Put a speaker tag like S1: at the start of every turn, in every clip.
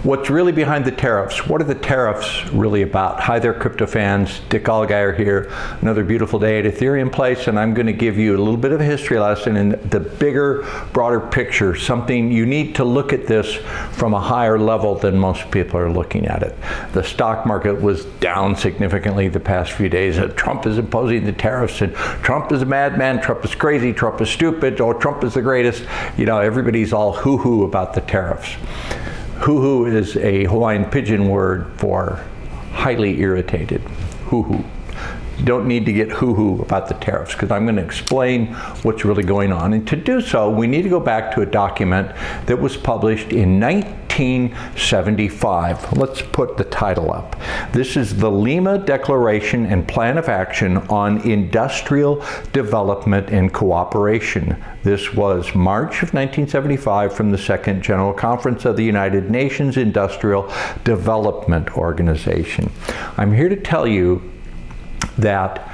S1: What's really behind the tariffs? What are the tariffs really about? Hi there, crypto fans. Dick Allgire here. Another beautiful day at Ethereum Place, and I'm going to give you a little bit of a history lesson in the bigger, broader picture. Something you need to look at this from a higher level than most people are looking at it. The stock market was down significantly the past few days. Trump is imposing the tariffs, and Trump is a madman. Trump is crazy. Trump is stupid. Oh, Trump is the greatest. You know, everybody's all hoo-hoo about the tariffs. Hoo-hoo is a Hawaiian pidgin word for highly irritated. Hoo-hoo. You don't need to get hoo-hoo about the tariffs, because I'm going to explain what's really going on. And to do so, we need to go back to a document that was published in 1975. Let's put the title up. This is the Lima Declaration and Plan of Action on Industrial Development and Cooperation. This was March of 1975 from the Second General Conference of the United Nations Industrial Development Organization. I'm here to tell you that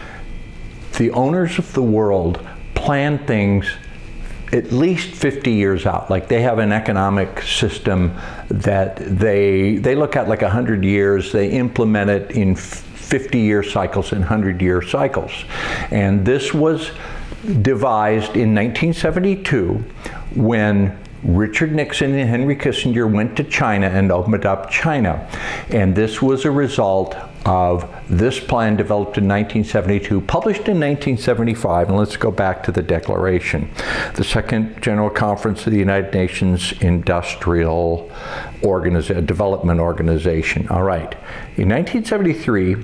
S1: the owners of the world plan things at least 50 years out. Like, they have an economic system that they look at like 100 years. They implement it in 50-year cycles and 100-year cycles. And this was devised in 1972 when Richard Nixon and Henry Kissinger went to China and opened up China. And this was a result of this plan developed in 1972, published in 1975, and let's go back to the declaration. The Second General Conference of the United Nations Industrial Development Organization. All right. In 1973,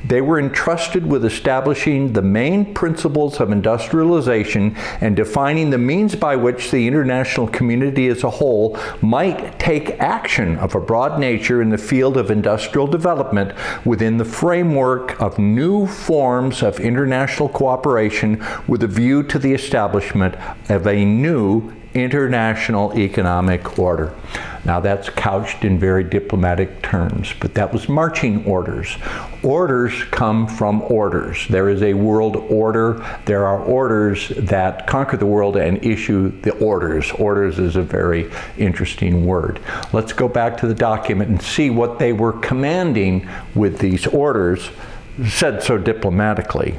S1: they were entrusted with establishing the main principles of industrialization and defining the means by which the international community as a whole might take action of a broad nature in the field of industrial development within the framework of new forms of international cooperation, with a view to the establishment of a new international economic order. Now, that's couched in very diplomatic terms, but that was marching orders. Orders come from orders. There is a world order. There are orders that conquer the world and issue the orders. Orders is a very interesting word. Let's go back to the document and see what they were commanding with these orders, said so diplomatically.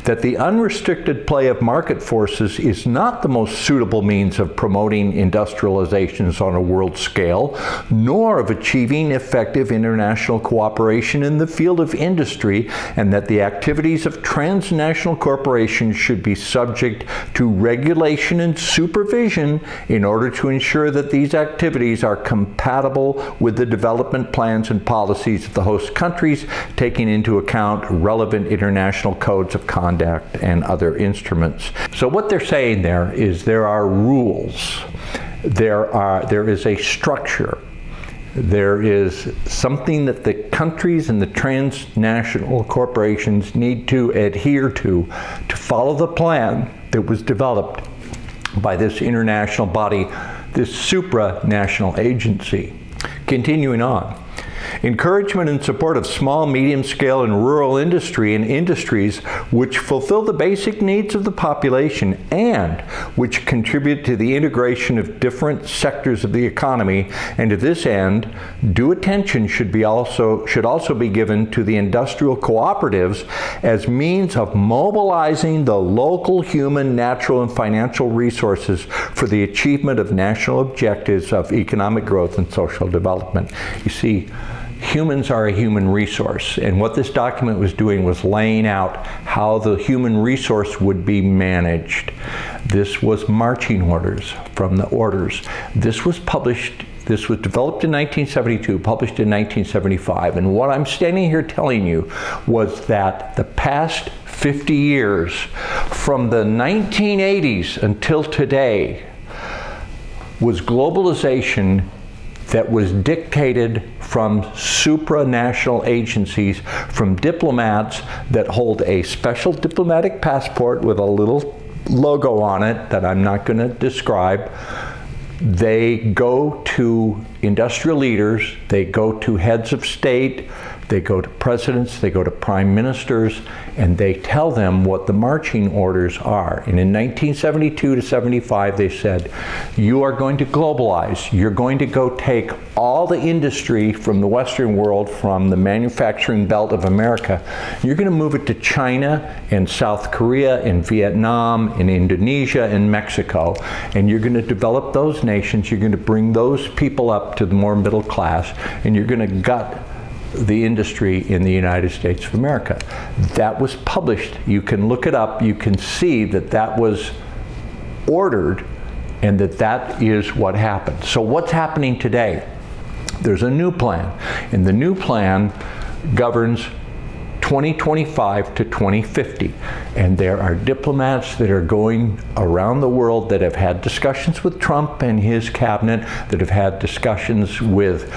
S1: That the unrestricted play of market forces is not the most suitable means of promoting industrializations on a world scale, nor of achieving effective international cooperation in the field of industry, and that the activities of transnational corporations should be subject to regulation and supervision in order to ensure that these activities are compatible with the development plans and policies of the host countries, taking into account relevant international codes of conduct and other instruments. So what they're saying there is there are rules, there is a structure, there is something that the countries and the transnational corporations need to adhere to follow the plan that was developed by this international body, this supranational agency. Continuing on. Encouragement and support of small, medium-scale, and rural industry and industries which fulfill the basic needs of the population and which contribute to the integration of different sectors of the economy. And to this end, due attention should also be given to the industrial cooperatives as means of mobilizing the local human, natural, and financial resources for the achievement of national objectives of economic growth and social development. You see, humans are a human resource, and what this document was doing was laying out how the human resource would be managed. This was marching orders from the orders. This was developed in 1972, published in 1975, and what I'm standing here telling you was that the past 50 years, from the 1980s until today, was globalization that was dictated from supranational agencies, from diplomats that hold a special diplomatic passport with a little logo on it that I'm not going to describe. They go to industrial leaders, they go to heads of state, they go to presidents, they go to prime ministers, and they tell them what the marching orders are. And in 1972 to 75, they said, you are going to globalize. You're going to go take all the industry from the Western world, from the manufacturing belt of America. You're going to move it to China and South Korea and Vietnam and Indonesia and Mexico. And you're going to develop those nations. You're going to bring those people up to the more middle class, and you're going to gut the industry in the United States of America. That was published. You can look it up. You can see that that was ordered and that that is what happened. So what's happening today? There's a new plan, and the new plan governs 2025 to 2050. And there are diplomats that are going around the world that have had discussions with Trump and his cabinet, that have had discussions with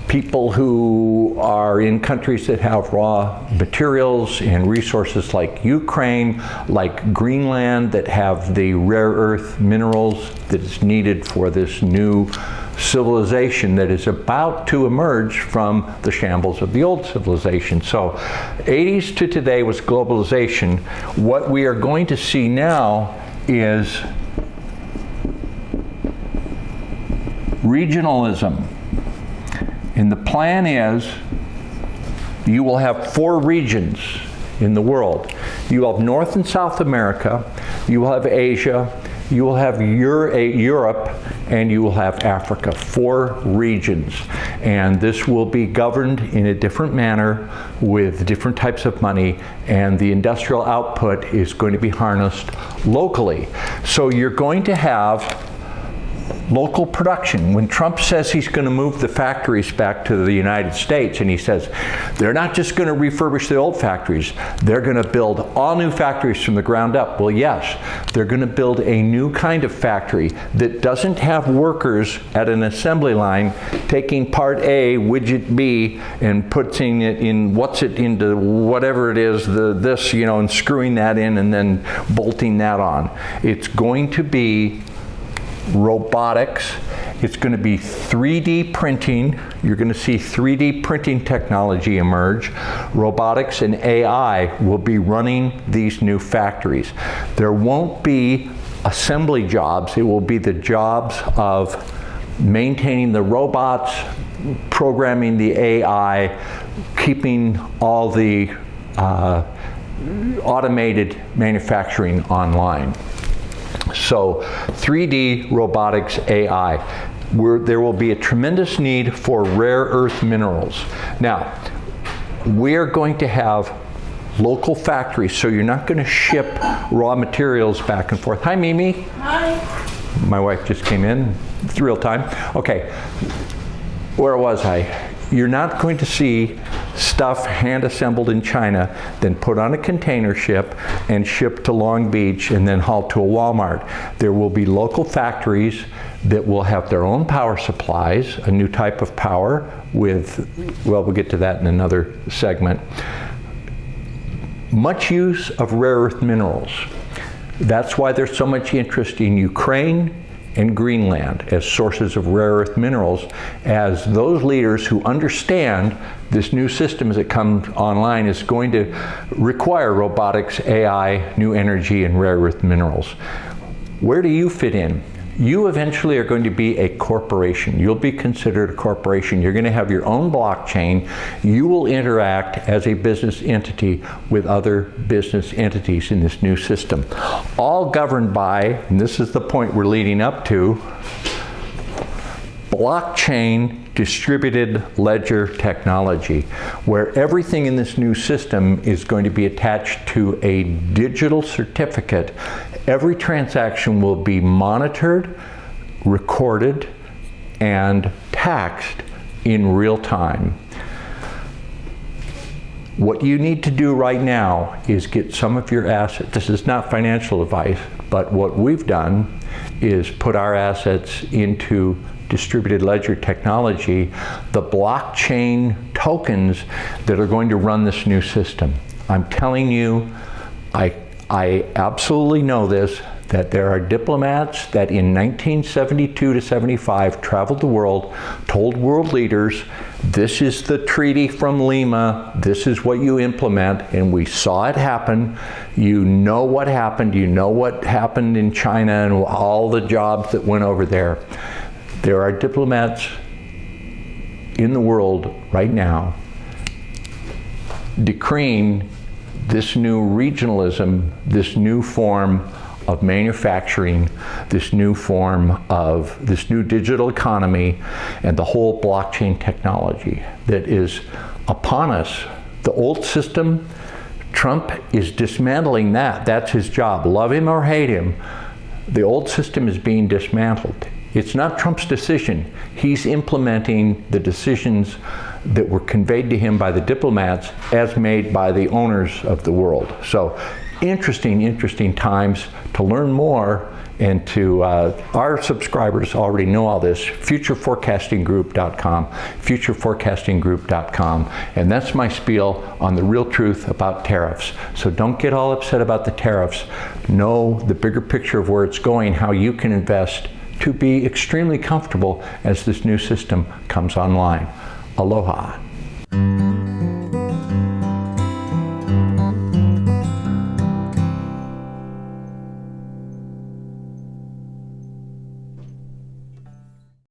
S1: people who are in countries that have raw materials and resources like Ukraine, like Greenland, that have the rare earth minerals that is needed for this new civilization that is about to emerge from the shambles of the old civilization. So 80s to today was globalization. What we are going to see now is regionalism. And the plan is you will have 4 regions in the world. You will have North and South America, you will have Asia, you will have Europe, and you will have Africa. 4 regions. And this will be governed in a different manner with different types of money, and the industrial output is going to be harnessed locally. So you're going to have local production. When Trump says he's going to move the factories back to the United States, and he says they're not just going to refurbish the old factories, they're going to build all new factories from the ground up. Well, yes, they're going to build a new kind of factory that doesn't have workers at an assembly line taking part A, widget B, and putting it in, into whatever it is, this, and screwing that in and then bolting that on. It's going to be robotics. It's going to be 3D printing. You're going to see 3D printing technology emerge. Robotics and AI will be running these new factories. There won't be assembly jobs. It will be the jobs of maintaining the robots, programming the AI, keeping all the automated manufacturing online. So 3D, robotics, AI. There will be a tremendous need for rare earth minerals. Now, we're going to have local factories, so you're not going to ship raw materials back and forth. Hi, Mimi.
S2: Hi.
S1: My wife just came in. It's real time. Okay, where was I? You're not going to see stuff hand assembled in China, then put on a container ship and shipped to Long Beach and then hauled to a Walmart. There will be local factories that will have their own power supplies, a new type of power with, well, we'll get to that in another segment. Much use of rare earth minerals. That's why there's so much interest in Ukraine and Greenland as sources of rare earth minerals, as those leaders who understand this new system as it comes online is going to require robotics, AI, new energy, and rare earth minerals. Where do you fit in? You eventually are going to be a corporation. You'll be considered a corporation. You're going to have your own blockchain. You will interact as a business entity with other business entities in this new system. All governed by, and this is the point we're leading up to, blockchain distributed ledger technology, where everything in this new system is going to be attached to a digital certificate. Every transaction will be monitored, recorded, and taxed in real time. What you need to do right now is get some of your assets. This is not financial advice, but what we've done is put our assets into distributed ledger technology, the blockchain tokens that are going to run this new system. I'm telling you, I absolutely know this. that there are diplomats that in 1972 to 75 traveled the world, told world leaders, this is the treaty from Lima, this is what you implement, and we saw it happen. You know what happened, you know what happened in China and all the jobs that went over there. There are diplomats in the world right now decreeing this new regionalism, this new form of manufacturing, this new form of this new digital economy, and the whole blockchain technology that is upon us. The old system, Trump is dismantling that. That's his job. Love him or hate him, the old system is being dismantled. It's not Trump's decision. He's implementing the decisions that were conveyed to him by the diplomats as made by the owners of the world. So interesting times. To learn more and to, our subscribers already know all this, futureforecastinggroup.com, futureforecastinggroup.com, and that's my spiel on the real truth about tariffs. So don't get all upset about the tariffs. Know the bigger picture of where it's going, how you can invest to be extremely comfortable as this new system comes online. Aloha.